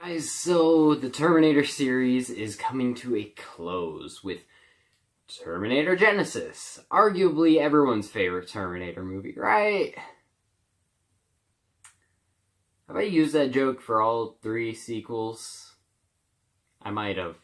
Guys, so the Terminator series is coming to a close with Terminator Genisys, arguably everyone's favorite Terminator movie, right? Have I used that joke for all three sequels? I might have.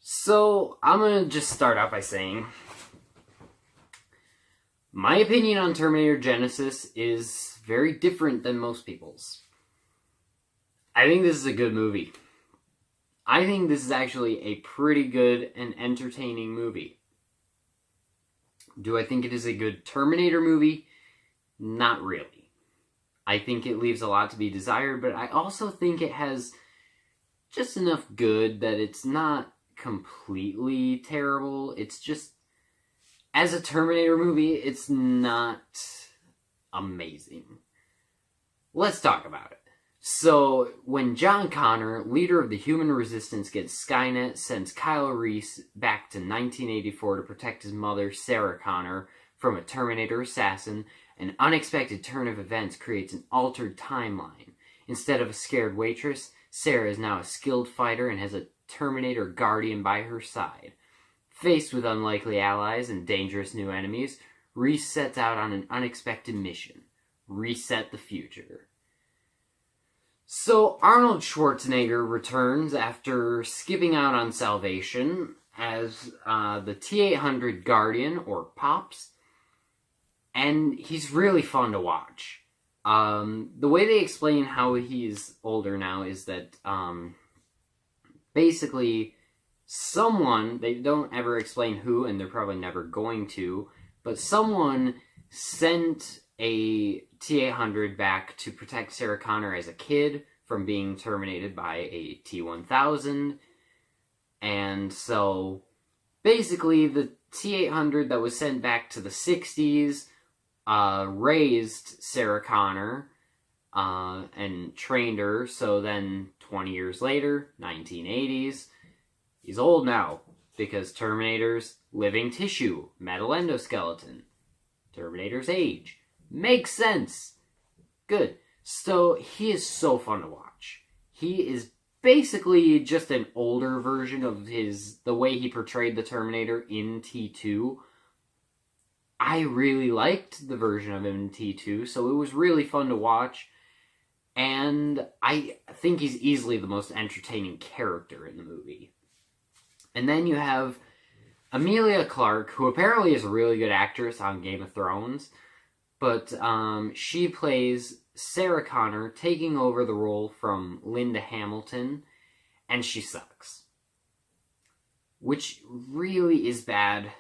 So, I'm gonna just start out by saying my opinion on Terminator Genisys is very different than most people's. I think this is a good movie. I think this is actually a pretty good and entertaining movie. Do I think it is a good Terminator movie? Not really. I think it leaves a lot to be desired, but I also think it has just enough good that it's not completely terrible. It's just, as a Terminator movie, it's not amazing. Let's talk about it. So, when John Connor, leader of the human resistance against Skynet, sends Kyle Reese back to 1984 to protect his mother, Sarah Connor, from a Terminator assassin, an unexpected turn of events creates an altered timeline. Instead of a scared waitress, Sarah is now a skilled fighter and has a Terminator guardian by her side. Faced with unlikely allies and dangerous new enemies, Reese sets out on an unexpected mission: reset the future. So, Arnold Schwarzenegger returns after skipping out on Salvation as the T-800 Guardian, or Pops, and he's really fun to watch. The way they explain how he's older now is that basically someone, they don't ever explain who, and they're probably never going to, but someone sent a T-800 back to protect Sarah Connor as a kid from being terminated by a T-1000. And so, basically, the T-800 that was sent back to the 60s raised Sarah Connor and trained her. So then, 20 years later, 1980s, he's old now, because Terminator's living tissue, metal endoskeleton. Terminator's age. Makes sense. Good. So, he is so fun to watch. He is basically just an older version of the way he portrayed the Terminator in T2. I really liked the version of him in T2, so it was really fun to watch. And I think he's easily the most entertaining character in the movie. And then you have Emilia Clarke, who apparently is a really good actress on Game of Thrones. But she plays Sarah Connor, taking over the role from Linda Hamilton, and she sucks. Which really is bad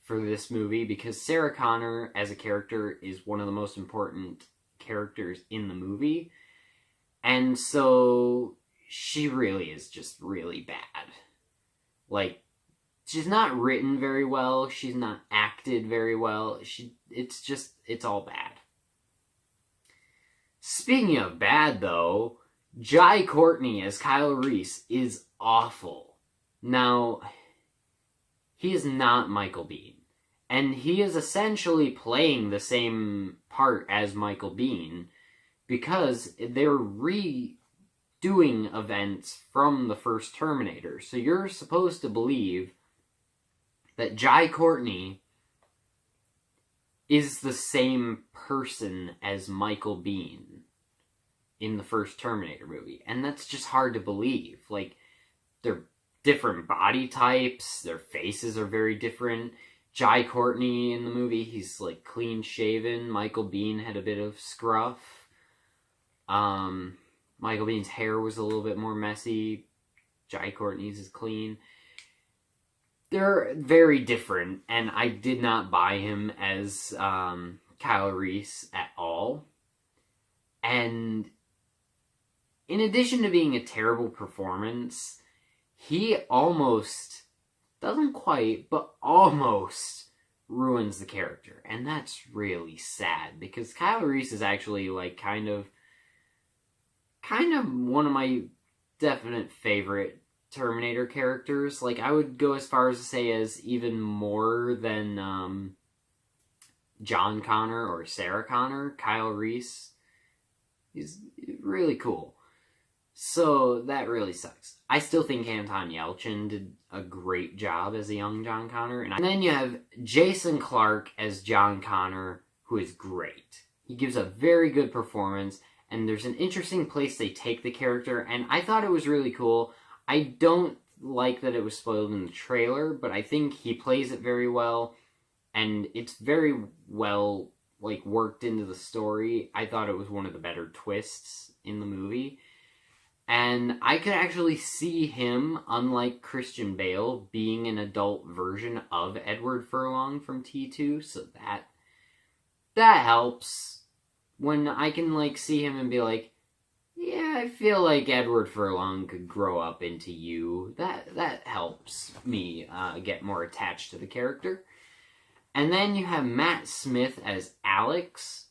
for this movie, because Sarah Connor, as a character, is one of the most important characters in the movie. And so, she really is just really bad. Like, she's not written very well. She's not acted very well. It's all bad. Speaking of bad, though, Jai Courtney as Kyle Reese is awful. Now, he is not Michael Biehn. And he is essentially playing the same part as Michael Biehn, because they're redoing events from the first Terminator. So you're supposed to believe that Jai Courtney is the same person as Michael Biehn in the first Terminator movie. And that's just hard to believe. Like, they're different body types, their faces are very different. Jai Courtney in the movie, he's like clean shaven. Michael Biehn had a bit of scruff. Michael Bihn's hair was a little bit more messy. Jai Courtney's is clean. They're very different, and I did not buy him as Kyle Reese at all. And in addition to being a terrible performance, he almost, doesn't quite, but almost ruins the character. And that's really sad, because Kyle Reese is actually like kind of one of my definite favorite Terminator characters. Like, I would go as far as to say as even more than John Connor or Sarah Connor. Kyle Reese, he's really cool. So that really sucks. I still think Anton Yelchin did a great job as a young John Connor. And then you have Jason Clarke as John Connor, who is great. He gives a very good performance, and there's an interesting place they take the character, and I thought it was really cool. I don't like that it was spoiled in the trailer, but I think he plays it very well, and it's very well worked into the story. I thought it was one of the better twists in the movie. And I could actually see him, unlike Christian Bale, being an adult version of Edward Furlong from T2, so that helps. When I can, see him and be like, yeah, I feel like Edward Furlong could grow up into you. That helps me get more attached to the character. And then you have Matt Smith as Alex,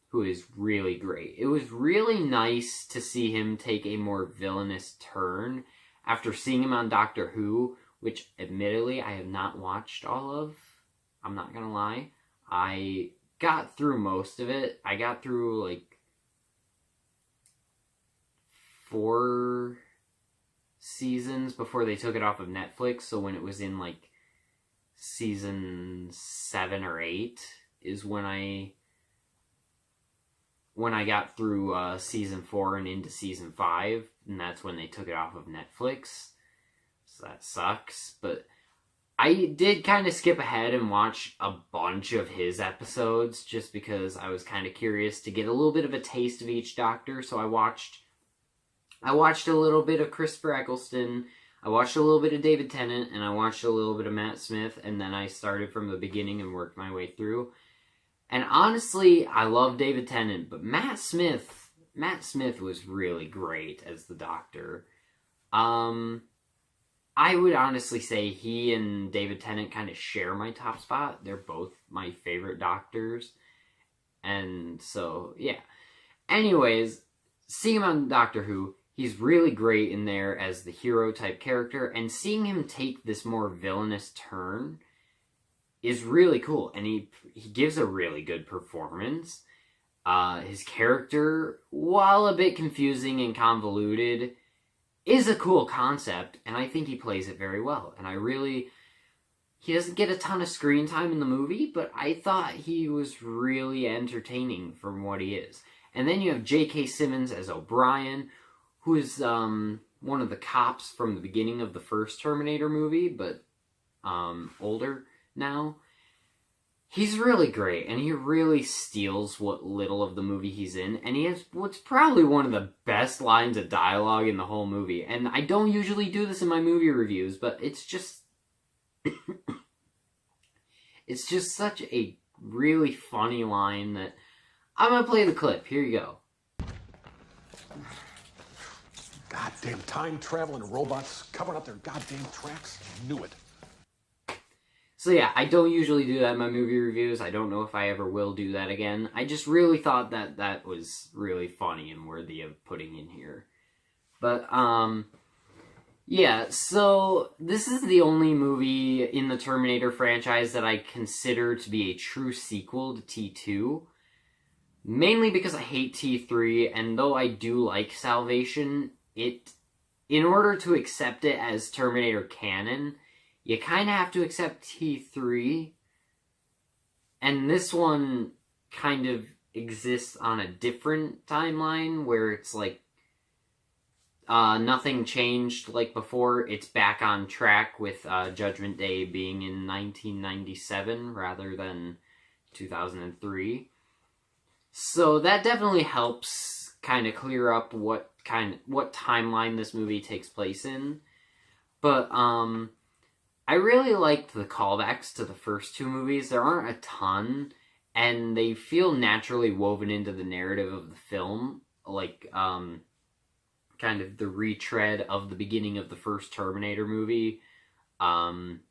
who is really great. It was really nice to see him take a more villainous turn after seeing him on Doctor Who, which admittedly I have not watched all of. I'm not gonna lie. I got through most of it. I got through 4 seasons before they took it off of Netflix, so when it was in season 7 or 8 is when I got through season 4 and into season 5, and that's when they took it off of Netflix. So that sucks, but I did kind of skip ahead and watch a bunch of his episodes just because I was kind of curious to get a little bit of a taste of each Doctor. So I watched a little bit of Christopher Eccleston, I watched a little bit of David Tennant, and I watched a little bit of Matt Smith, and then I started from the beginning and worked my way through. And honestly, I love David Tennant, but Matt Smith was really great as the Doctor. I would honestly say he and David Tennant kind of share my top spot. They're both my favorite Doctors. And so, yeah. Anyways, seeing him on Doctor Who, he's really great in there as the hero type character, and seeing him take this more villainous turn is really cool, and he gives a really good performance. His character, while a bit confusing and convoluted, is a cool concept, and I think he plays it very well. And he doesn't get a ton of screen time in the movie, but I thought he was really entertaining from what he is. And then you have J.K. Simmons as O'Brien, who is one of the cops from the beginning of the first Terminator movie, but older now. He's really great, and he really steals what little of the movie he's in, and he has what's probably one of the best lines of dialogue in the whole movie. And I don't usually do this in my movie reviews, but it's just it's just such a really funny line that I'm gonna play the clip. Here you go. Goddamn time-traveling robots covering up their goddamn tracks. Knew it. So yeah, I don't usually do that in my movie reviews. I don't know if I ever will do that again. I just really thought that was really funny and worthy of putting in here. But, yeah, so this is the only movie in the Terminator franchise that I consider to be a true sequel to T2. Mainly because I hate T3, and though I do like Salvation, in order to accept it as Terminator canon, you kind of have to accept T3, and this one kind of exists on a different timeline, where it's nothing changed like before. It's back on track with Judgment Day being in 1997 rather than 2003. So that definitely helps kind of clear up what timeline this movie takes place in. But, I really liked the callbacks to the first 2 movies. There aren't a ton, and they feel naturally woven into the narrative of the film, kind of the retread of the beginning of the first Terminator movie. Some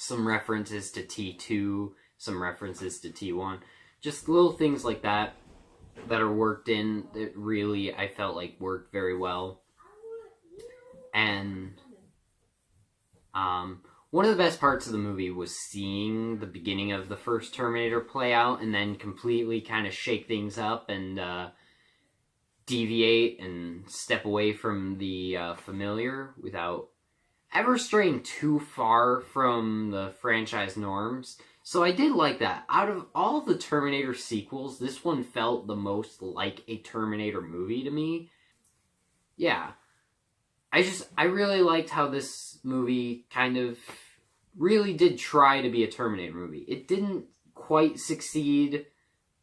references to T2, some references to T1. Just little things like that are worked in that really, I felt like worked very well. And one of the best parts of the movie was seeing the beginning of the first Terminator play out and then completely kind of shake things up and deviate and step away from the familiar without ever straying too far from the franchise norms. So I did like that. Out of all the Terminator sequels, this one felt the most like a Terminator movie to me. Yeah. I really liked how this movie kind of really did try to be a Terminator movie. It didn't quite succeed,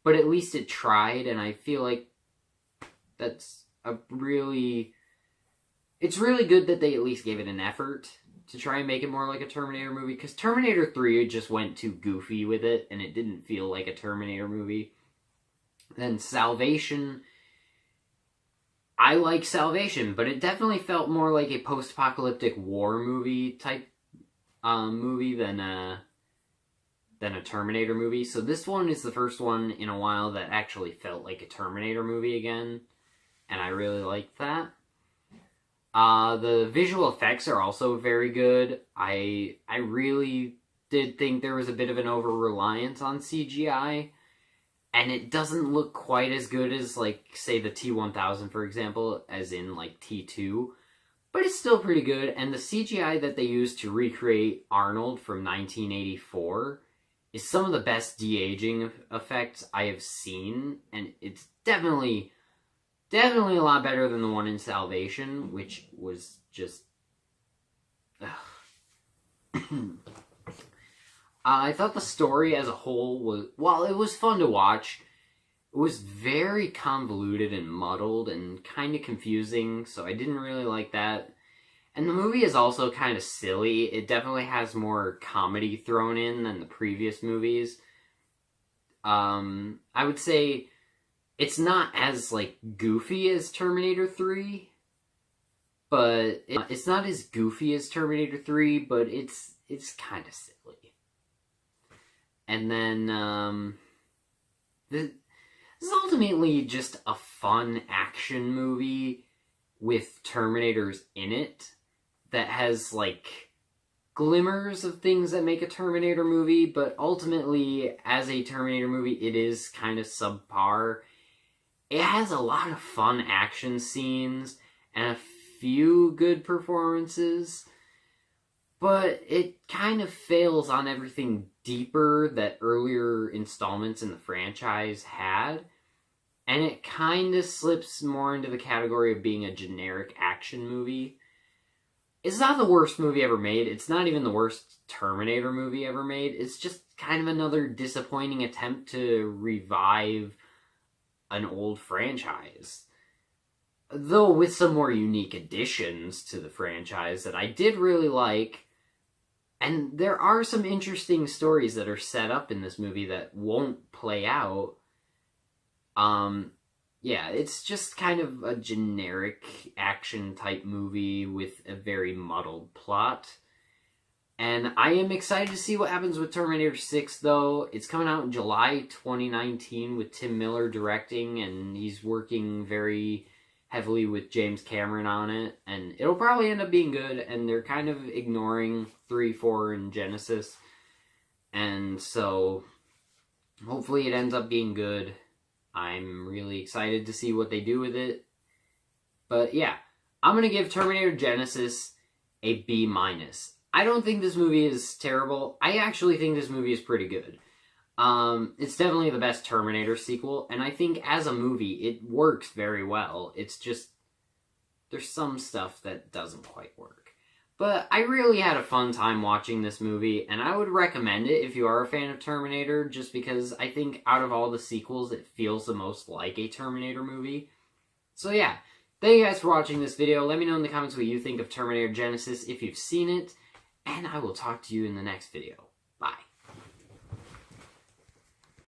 but at least it tried, and I feel like that's it's really good that they at least gave it an effort to try and make it more like a Terminator movie, because Terminator 3 just went too goofy with it, and it didn't feel like a Terminator movie. Then Salvation, I like Salvation, but it definitely felt more like a post-apocalyptic war movie type movie than a Terminator movie. So this one is the first one in a while that actually felt like a Terminator movie again, and I really liked that. The visual effects are also very good. I really did think there was a bit of an over-reliance on CGI, and it doesn't look quite as good as, like, say, the T-1000, for example, as in, like, T2, but it's still pretty good, and the CGI that they used to recreate Arnold from 1984 is some of the best de-aging effects I have seen, and it's definitely a lot better than the one in Salvation, which was just... I thought the story as a whole was... While it was fun to watch, it was very convoluted and muddled and kind of confusing, so I didn't really like that. And the movie is also kind of silly. It definitely has more comedy thrown in than the previous movies. I would say it's not as, like, goofy as Terminator 3, but it's not as goofy as Terminator 3, but it's kind of silly. And then, this is ultimately just a fun action movie with Terminators in it that has, like, glimmers of things that make a Terminator movie, but ultimately, as a Terminator movie, it is kind of subpar. It has a lot of fun action scenes and a few good performances, but it kind of fails on everything deeper that earlier installments in the franchise had, and it kind of slips more into the category of being a generic action movie. It's not the worst movie ever made. It's not even the worst Terminator movie ever made. It's just kind of another disappointing attempt to revive an old franchise. Though with some more unique additions to the franchise that I did really like. And there are some interesting stories that are set up in this movie that won't play out. Yeah, it's just kind of a generic action-type movie with a very muddled plot. And I am excited to see what happens with Terminator 6, though. It's coming out in July 2019 with Tim Miller directing, and he's working very heavily with James Cameron on it. And it'll probably end up being good, and they're kind of ignoring 3, 4, and Genisys. And so, hopefully it ends up being good. I'm really excited to see what they do with it. But yeah, I'm going to give Terminator Genisys a B-. I don't think this movie is terrible. I actually think this movie is pretty good. It's definitely the best Terminator sequel, and I think as a movie, it works very well. It's just, there's some stuff that doesn't quite work. But I really had a fun time watching this movie, and I would recommend it if you are a fan of Terminator, just because I think out of all the sequels, it feels the most like a Terminator movie. So yeah, thank you guys for watching this video. Let me know in the comments what you think of Terminator Genisys if you've seen it, and I will talk to you in the next video.